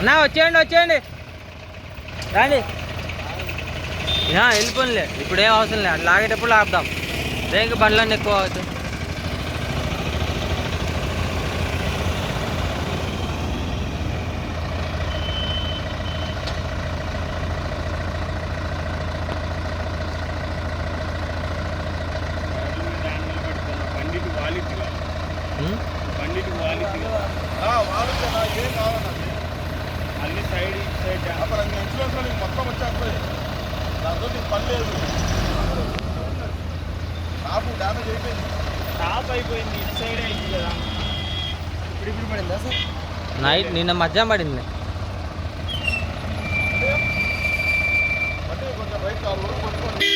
అన్నా వచ్చేయండి రాండి. వెళ్ళిపోనిలే, ఇప్పుడు ఏం అవసరం లేదు. అట్లా లాగేటప్పుడు ఆపుదాం. దేనికి బండ్లన్నీ ఎక్కువ అవుతాయి. అన్ని సైడ్ అప్పుడు ఇన్సూరెన్స్ మొత్తం వచ్చేస్తాయి. దాంతో నీకు పని లేదు. టాప్ డ్యామేజ్ అయిపోయింది. టాప్ అయిపోయింది. ఇటు సైడ్ అయింది కదా. ఇప్పుడు పడిందా సార్? నైట్ నిన్న మధ్యాహ్నం పడింది. అంటే కొంచెం రైట్ కాదు పట్టుకోండి.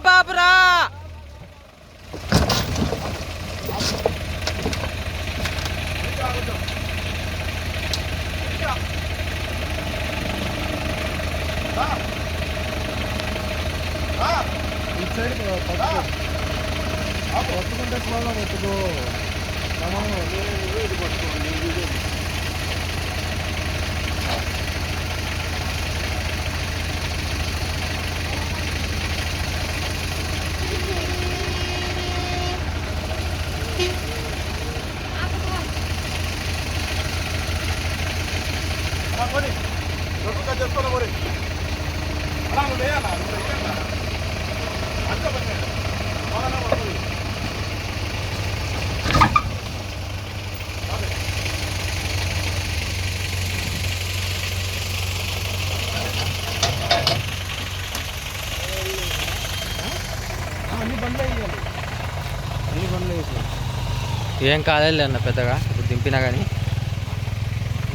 బాబురా ఇటు సైడ్ పట్టుకుంటే స్వాళ్ళ పట్టుకో. ఇది పట్టుకోండి. మరి రొట్టుగా చేసుకోవాలి. మరి అలా నువ్వు వేయాలా? నువ్వు వేయాలా? అంత పని బాగానే పడుతుంది. అన్ని బండ్లు వేయాలి. అన్ని బండ్లు వేసి ఏం కాలేదు అన్న పెద్దగా. ఇప్పుడు దింపినా కానీ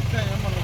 ఇంకా ఏమన్నా